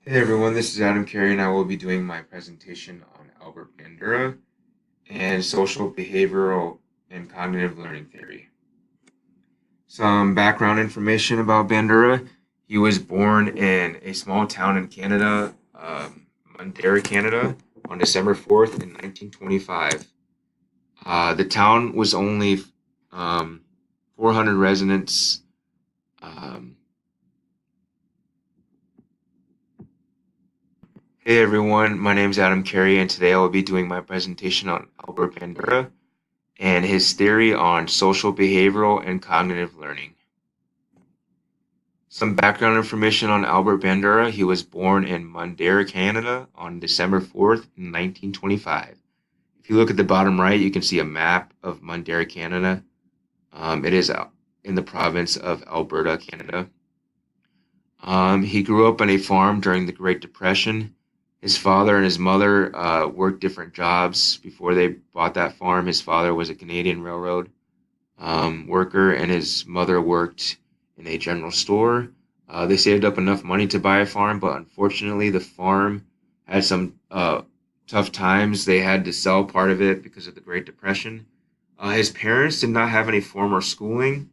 Hey everyone, this is Adam Carey, and I will be doing my presentation on Albert Bandura and social behavioral and cognitive learning theory. Some background information about Bandura. He was born in a small town in Canada, Mundara, Canada, on December 4th in 1925. The town was only 400 residents. Um, Hey everyone, my name is Adam Carey, and today I will be doing my presentation on Albert Bandura and his theory on social behavioral and cognitive learning. Some background information on Albert Bandura. He was born in Mundara, Canada on December 4th, 1925. If you look at the bottom right, you can see a map of Mundara, Canada. It is in the province of Alberta, Canada. He grew up on a farm during the Great Depression. His father and his mother worked different jobs before they bought that farm. His father was a Canadian Railroad worker, and his mother worked in a general store. They saved up enough money to buy a farm, but unfortunately, the farm had some tough times. They had to sell part of it because of the Great Depression. His parents did not have any formal schooling.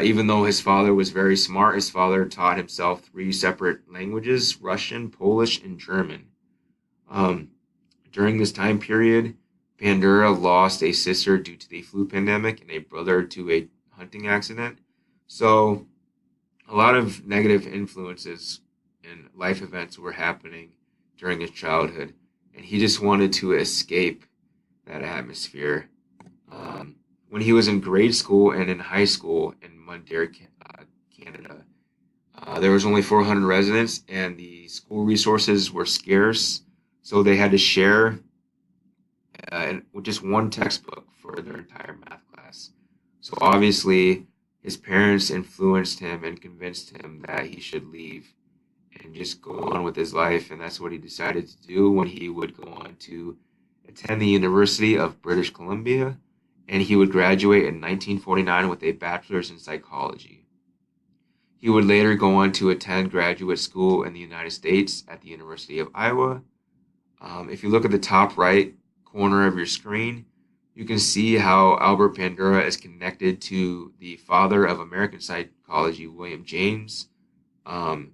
Even though his father was very smart, his father taught himself three separate languages: Russian, Polish, and German. Um, During this time period, Bandura lost a sister due to the flu pandemic and a brother to a hunting accident. So, a lot of negative influences and life events were happening during his childhood, and he just wanted to escape that atmosphere. Um, when he was in grade school and in high school in Mundare, Canada, there was only 400 residents, and the school resources were scarce, so they had to share with just one textbook for their entire math class. So obviously, his parents influenced him and convinced him that he should leave and just go on with his life, and that's what he decided to do when he would go on to attend the University of British Columbia, and he would graduate in 1949 with a bachelor's in psychology. He would later go on to attend graduate school in the United States at the University of Iowa. If you look at the top right corner of your screen, you can see how Albert Bandura is connected to the father of American psychology, William James. Um,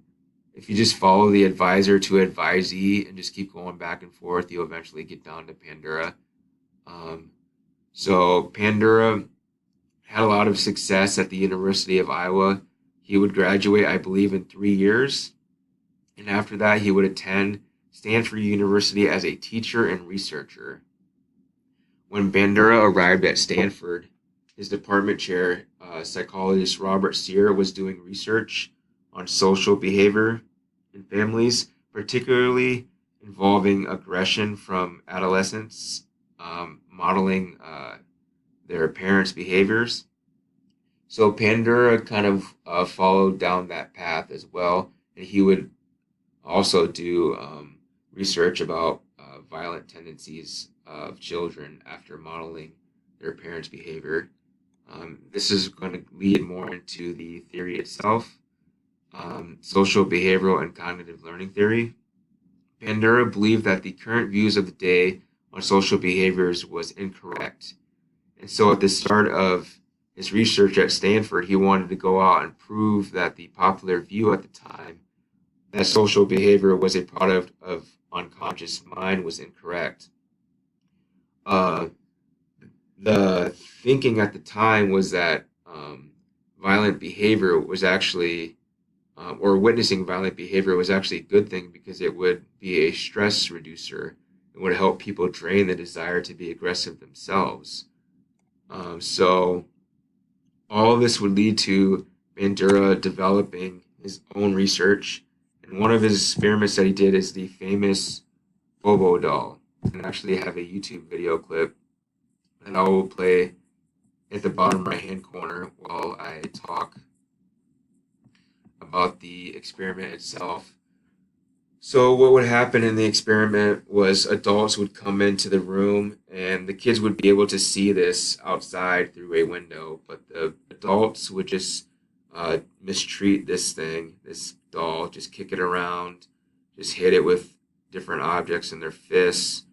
if you just follow the advisor to advisee and just keep going back and forth, you'll eventually get down to Bandura. Um, so Bandura had a lot of success at the University of Iowa. He would graduate, I believe, in 3 years. And after that, he would attend Stanford University as a teacher and researcher. When Bandura arrived at Stanford, his department chair, psychologist Robert Sear, was doing research on social behavior in families, particularly involving aggression from adolescents, modeling their parents' behaviors. So Bandura kind of followed down that path as well, and he would also do research about violent tendencies of children after modeling their parents' behavior. This is going to lead more into the theory itself, social behavioral and cognitive learning theory. Bandura believed that the current views of the day on social behaviors was incorrect. And so at the start of his research at Stanford, he wanted to go out and prove that the popular view at the time that social behavior was a product of unconscious mind was incorrect. Uh, the thinking at the time was that violent behavior was actually, or witnessing violent behavior was actually a good thing because it would be a stress reducer. It would help people drain the desire to be aggressive themselves. So all of this would lead to Bandura developing his own research. And one of his experiments that he did is the famous Bobo doll. And I actually have a YouTube video clip that I will play at the bottom right hand corner while I talk about the experiment itself. So, what would happen in the experiment was adults would come into the room and the kids would be able to see this outside through a window, but the adults would just mistreat this doll, just kick it around, just hit it with different objects in their fists.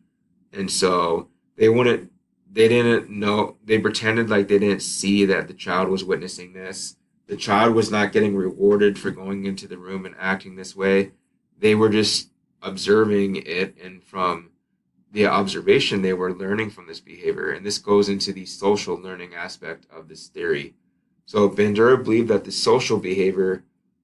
And so they wouldn't, they didn't know, they pretended like they didn't see that the child was witnessing this. The child was not getting rewarded for going into the room and acting this way. They were just observing it, and from the observation, they were learning from this behavior. And this goes into the social learning aspect of this theory. So Bandura believed that the social behavior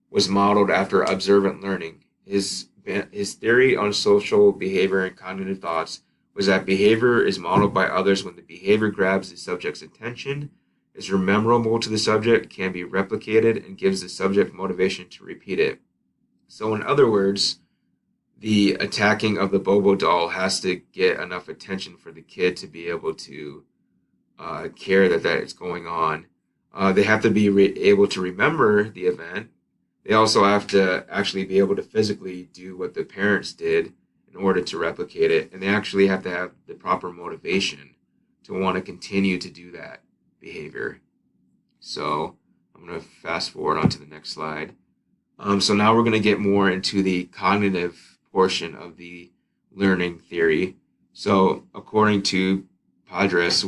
was modeled after observant learning. His theory on social behavior and cognitive thoughts was that behavior is modeled by others when the behavior grabs the subject's attention, is memorable to the subject, can be replicated, and gives the subject motivation to repeat it. So, in other words, the attacking of the Bobo doll has to get enough attention for the kid to be able to care that is going on. They have to be able to remember the event. They also have to actually be able to physically do what the parents did in order to replicate it. And they actually have to have the proper motivation to want to continue to do that behavior. So I'm going to fast forward onto the next slide. So now we're going to get more into the cognitive portion of the learning theory. So according to Padres,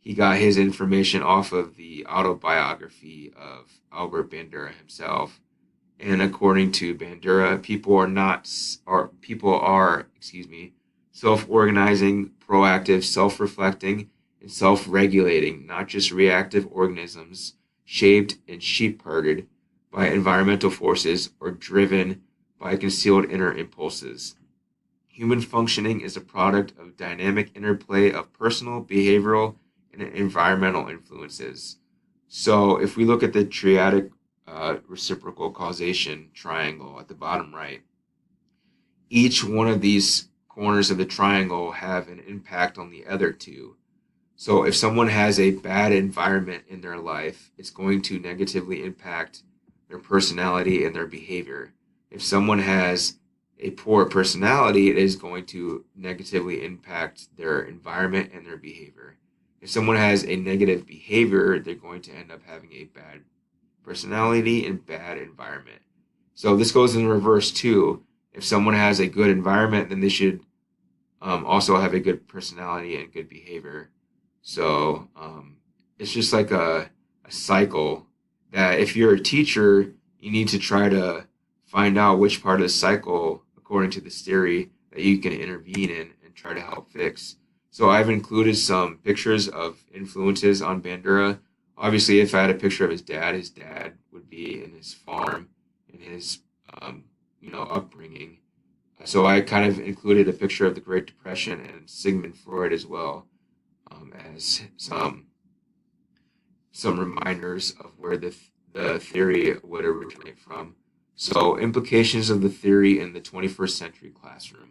he got his information off of the autobiography of Albert Bandura himself. And according to Bandura, people are self-organizing, proactive, self-reflecting, and self-regulating, not just reactive organisms shaped and sheep-herded by environmental forces or driven by concealed inner impulses. Human functioning is a product of dynamic interplay of personal, behavioral, and environmental influences. So if we look at the triadic reciprocal causation triangle at the bottom right, each one of these corners of the triangle have an impact on the other two. So if someone has a bad environment in their life, it's going to negatively impact their personality and their behavior. If someone has a poor personality, it is going to negatively impact their environment and their behavior. If someone has a negative behavior, they're going to end up having a bad personality and bad environment. So this goes in reverse too. If someone has a good environment, then they should also have a good personality and good behavior. So it's just like a cycle that if you're a teacher, you need to try to find out which part of the cycle, according to this theory, that you can intervene in and try to help fix. So I've included some pictures of influences on Bandura. Obviously, if I had a picture of his dad would be in his farm, in his upbringing. So I kind of included a picture of the Great Depression and Sigmund Freud as well, as some reminders of where the theory would originate from. So implications of the theory in the 21st century classroom.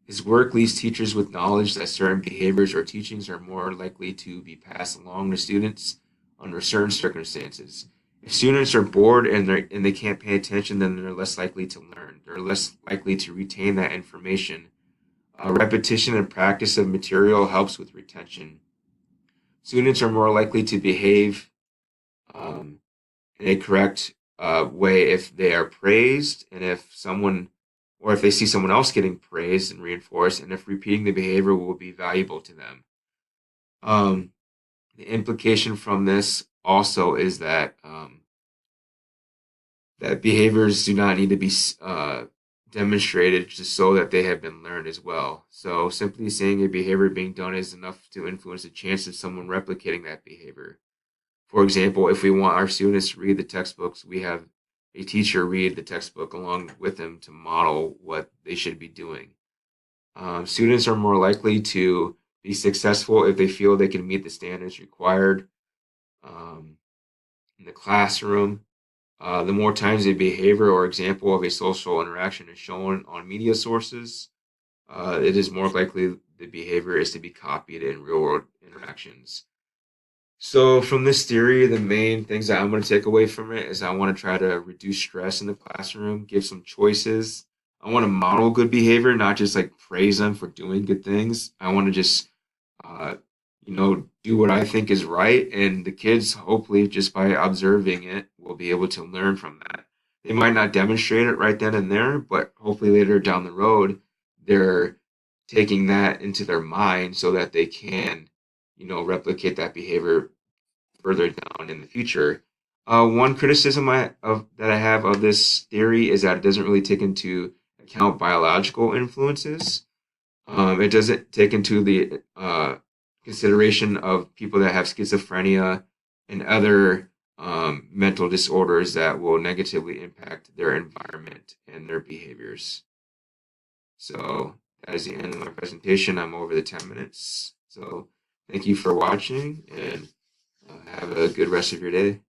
His work leaves teachers with knowledge that certain behaviors or teachings are more likely to be passed along to students under certain circumstances. If students are bored and they can't pay attention, then they're less likely to learn. They're less likely to retain that information. Repetition and practice of material helps with retention. Students are more likely to behave in a correct way if they are praised, and if they see someone else getting praised and reinforced, and if repeating the behavior will be valuable to them. The implication from this also is that that behaviors do not need to be demonstrated just so that they have been learned as well. So simply seeing a behavior being done is enough to influence the chance of someone replicating that behavior. For example, if we want our students to read the textbooks, we have a teacher read the textbook along with them to model what they should be doing. Students are more likely to be successful if they feel they can meet the standards required in the classroom. The more times a behavior or example of a social interaction is shown on media sources, it is more likely the behavior is to be copied in real-world interactions. So from this theory, the main things that I'm going to take away from it is I want to try to reduce stress in the classroom, give some choices. I want to model good behavior, not just like praise them for doing good things. I want to just, do what I think is right. And the kids, hopefully, just by observing it, will be able to learn from that. They might not demonstrate it right then and there, but hopefully later down the road, they're taking that into their mind so that they can, replicate that behavior further down in the future. One criticism that I have of this theory is that it doesn't really take into account biological influences. It doesn't take into the consideration of people that have schizophrenia and other mental disorders that will negatively impact their environment and their behaviors. So that is the end of my presentation. I'm over the 10 minutes. So thank you for watching and have a good rest of your day.